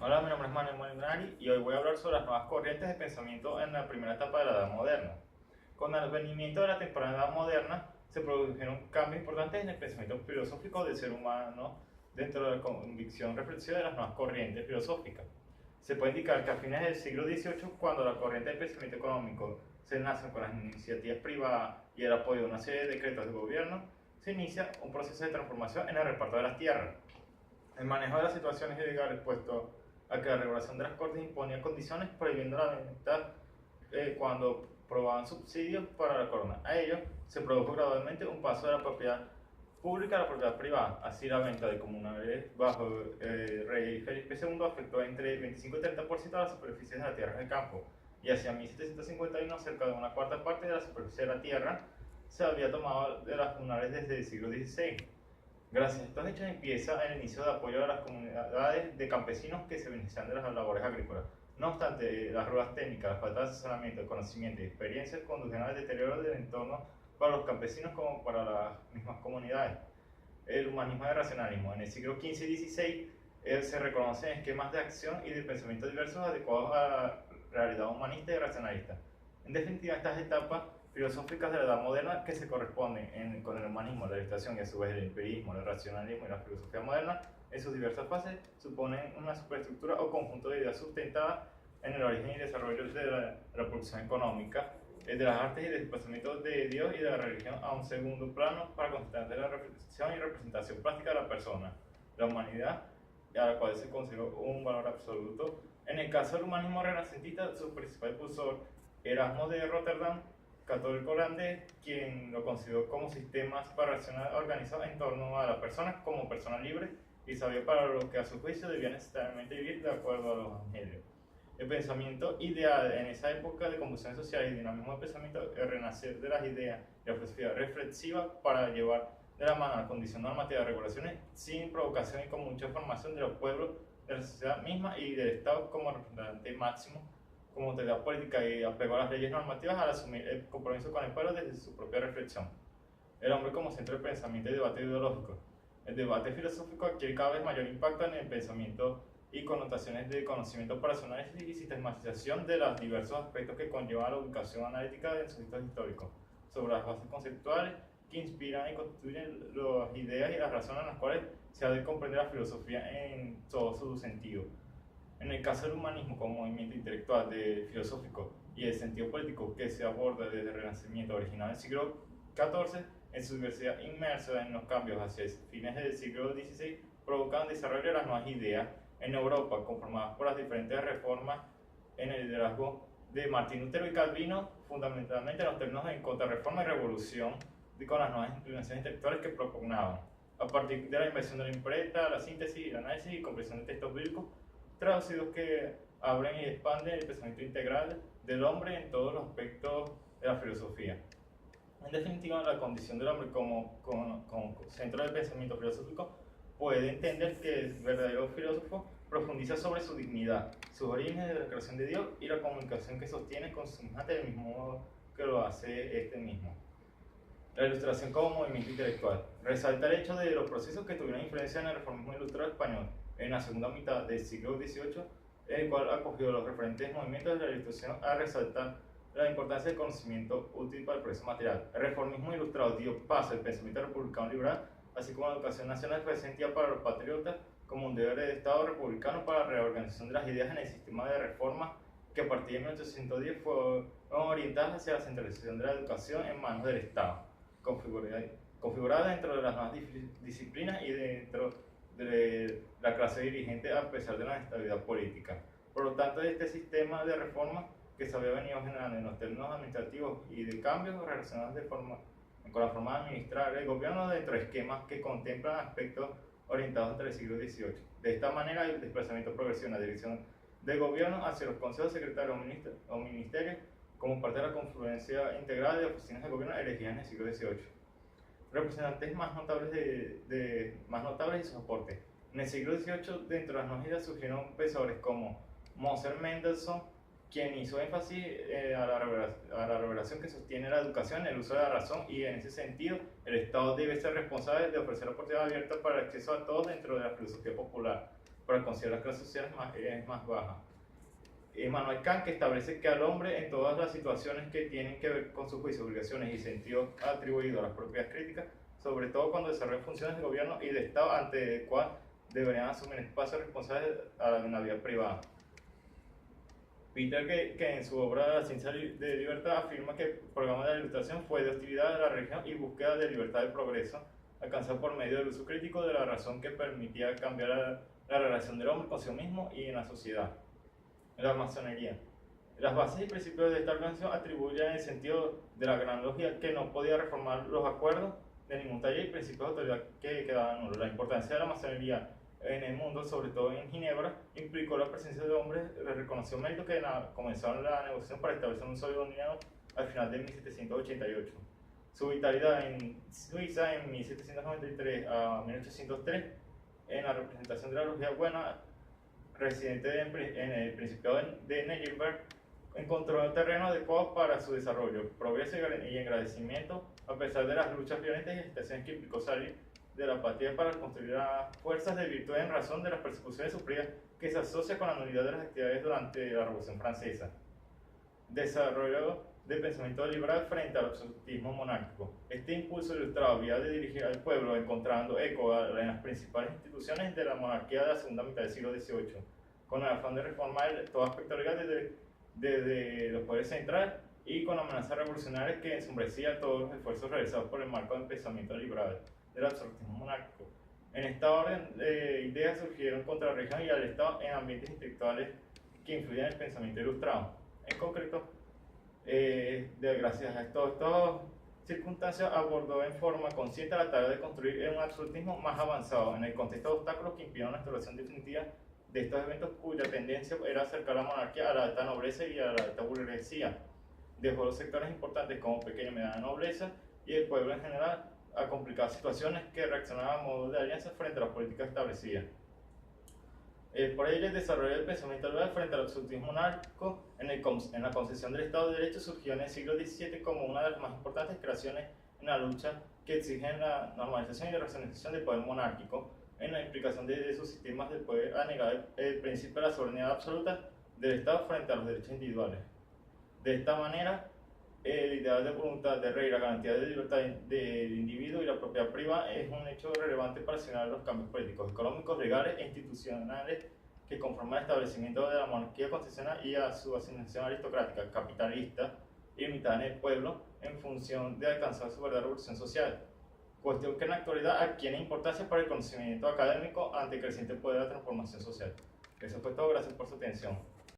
Hola, mi nombre es Manuel Molinari y hoy voy a hablar sobre las nuevas corrientes de pensamiento en la primera etapa de la Edad Moderna. Con el advenimiento de la temprana Edad Moderna se produjeron cambios importantes en el pensamiento filosófico del ser humano dentro de la convicción reflexiva de las nuevas corrientes filosóficas. Se puede indicar que a fines del siglo XVIII, cuando la corriente del pensamiento económico se enlaza con las iniciativas privadas y el apoyo de una serie de decretos de gobierno, se inicia un proceso de transformación en el reparto de las tierras. El manejo de las situaciones ilegales, puesto a que la regulación de las cortes imponía condiciones prohibiendo la venta cuando probaban subsidios para la corona. A ello se produjo gradualmente un paso de la propiedad pública a la propiedad privada. Así la venta de comunales bajo el rey Felipe II afectó entre 25 y 30% de las superficies de las tierras de campo, y hacia 1751 cerca de una cuarta parte de la superficie de la tierra se había tomado de las comunales desde el siglo XVI. Gracias a estos hechos empieza el inicio de apoyo a las comunidades de campesinos que se benefician de las labores agrícolas. No obstante, las rudas técnicas, la falta de asesoramiento, conocimiento y experiencia condujeron al deterioro del entorno para los campesinos como para las mismas comunidades. El humanismo y el racionalismo. En el siglo XV y XVI se reconocen esquemas de acción y de pensamiento diversos adecuados a la realidad humanista y racionalista. En definitiva, estas etapas filosóficas de la Edad Moderna que se corresponden con el humanismo, la ilustración y a su vez el empirismo, el racionalismo y la filosofía moderna en sus diversas fases suponen una superestructura o conjunto de ideas sustentadas en el origen y desarrollo de la producción económica, de las artes y del pensamiento de Dios y de la religión a un segundo plano para constatar la reflexión y representación práctica de la persona, la humanidad, a la cual se consideró un valor absoluto. En el caso del humanismo renacentista, su principal impulsor, Erasmo de Rotterdam, católico holandés, quien lo consideró como sistemas para racional organizados en torno a la persona como persona libre y sabía para lo que a su juicio debía necesariamente vivir de acuerdo a los evangelios. El pensamiento ideal en esa época de convulsiones sociales y dinamismo del pensamiento, el renacer de las ideas y la filosofía reflexiva para llevar de la mano la condición normativa de regulaciones sin provocación y con mucha formación de los pueblos, de la sociedad misma y del Estado como representante máximo como autoridad política y apego a las leyes normativas al asumir el compromiso con el pueblo desde su propia reflexión. El hombre como centro de pensamiento y debate ideológico. El debate filosófico adquiere cada vez mayor impacto en el pensamiento y connotaciones de conocimiento personales y sistematización de los diversos aspectos que conllevan la educación analítica de sujetos históricos, sobre las bases conceptuales que inspiran y constituyen las ideas y las razones en las cuales se ha de comprender la filosofía en todo su sentido. En el caso del humanismo como movimiento intelectual, filosófico y el sentido político que se aborda desde el Renacimiento original del siglo XIV, en su diversidad inmersa en los cambios hacia fines del siglo XVI, provocan el desarrollo de las nuevas ideas en Europa, conformadas por las diferentes reformas en el liderazgo de Martín Lutero y Calvino, fundamentalmente en los términos de contrarreforma y revolución, con las nuevas inclinaciones intelectuales que propugnaban. A partir de la invención de la imprenta, la síntesis, el análisis y comprensión de textos bíblicos, traducidos que abren y expanden el pensamiento integral del hombre en todos los aspectos de la filosofía. En definitiva, la condición del hombre como centro del pensamiento filosófico puede entender que el verdadero filósofo profundiza sobre su dignidad, sus orígenes de la creación de Dios y la comunicación que sostiene con su semejante del mismo modo que lo hace este mismo. La ilustración como movimiento intelectual resalta el hecho de los procesos que tuvieron influencia en el reformismo ilustrado español en la segunda mitad del siglo XVIII, el cual acogió los referentes movimientos de la ilustración a resaltar la importancia del conocimiento útil para el progreso material. El reformismo ilustrado dio paso al pensamiento republicano liberal, así como la educación nacional fue sentida para los patriotas como un deber del Estado republicano para la reorganización de las ideas en el sistema de reforma que a partir de 1810 fueron orientadas hacia la centralización de la educación en manos del Estado, configurada dentro de las nuevas disciplinas y dentro de la clase dirigente a pesar de la inestabilidad política. Por lo tanto, este sistema de reforma que se había venido generando en los términos administrativos y de cambios relacionados con la forma de administrar el gobierno dentro de esquemas que contemplan aspectos orientados entre el siglo XVIII. De esta manera, el desplazamiento progresivo en la dirección del gobierno hacia los consejos secretarios o ministerios como parte de la confluencia integral de oficinas de gobierno elegidas en el siglo XVIII. Representantes más notables y sus aportes. En el siglo XVIII, dentro de las nuevas ideas surgieron pensadores como Mozart Mendelssohn, quien hizo énfasis a la revelación que sostiene la educación, el uso de la razón, y en ese sentido el Estado debe ser responsable de ofrecer oportunidades abiertas para el acceso a todos dentro de la filosofía popular. para considerar que la sociedad es más baja. Immanuel Kant, que establece que al hombre en todas las situaciones que tienen que ver con sus juicios, obligaciones y sentidos atribuidos a las propias críticas, sobre todo cuando desarrolla funciones de gobierno y de Estado ante el cual deberían asumir espacios responsables en la vida privada. Peter, que en su obra La ciencia de libertad afirma que el programa de la Ilustración fue de hostilidad a la religión y búsqueda de libertad de progreso, alcanzado por medio del uso crítico de la razón que permitía cambiar la relación del hombre consigo mismo y en la sociedad. La masonería. Las bases y principios de esta organización atribuyen el sentido de la gran logia que no podía reformar los acuerdos de ningún taller y principios de autoridad que quedaban nulos. La importancia de la masonería en el mundo, sobre todo en Ginebra, implicó la presencia de hombres de reconocido mérito que comenzaron la negociación para establecer un sólido dominio al final de 1788. Su vitalidad en Suiza en 1793 a 1803, en la representación de la logia buena, residente en el Principado de Neuenberg, encontró el terreno adecuado para su desarrollo, progreso y agradecimiento, a pesar de las luchas violentas y agitaciones que implicó salir de la patria para construir las fuerzas de virtud en razón de las persecuciones sufridas que se asocia con la nulidad de las actividades durante la Revolución Francesa. Desarrollo de pensamiento liberal frente al absolutismo monárquico. Este impulso ilustrado había de dirigir al pueblo encontrando eco en las principales instituciones de la monarquía de la segunda mitad del siglo XVIII, con el afán de reformar todo aspecto legal desde los poderes centrales y con amenazas revolucionarias que ensombrecía todos los esfuerzos realizados por el marco del pensamiento liberal del absolutismo monárquico. En esta orden de ideas surgieron contra la religión y al Estado en ambientes intelectuales que influyen en el pensamiento ilustrado. En concreto, gracias a estas circunstancias, abordó en forma consciente la tarea de construir un absolutismo más avanzado en el contexto de obstáculos que impidieron la instauración definitiva de estos eventos cuya tendencia era acercar la monarquía a la alta nobleza y a la alta burguesía. Dejó los sectores importantes como pequeña y mediana nobleza y el pueblo en general a complicadas situaciones que reaccionaban a modo de alianza frente a las políticas establecidas. Por ello, el desarrollo del pensamiento liberal frente al absolutismo monárquico en la concepción del Estado de Derecho surgió en el siglo XVII como una de las más importantes creaciones en la lucha que exigen la normalización y la racionalización del poder monárquico, en la implicación de sus sistemas de poder a negar el principio de la soberanía absoluta del Estado frente a los derechos individuales. De esta manera, el ideal de voluntad de rey, la garantía de libertad del individuo y la propiedad privada es un hecho relevante para señalar los cambios políticos, económicos, legales e institucionales que conforman el establecimiento de la monarquía constitucional y a su asignación aristocrática, capitalista y limitada en el pueblo en función de alcanzar su verdadera revolución social. Cuestión que en la actualidad adquiere importancia para el conocimiento académico ante el creciente poder de la transformación social. Eso fue todo, gracias por su atención.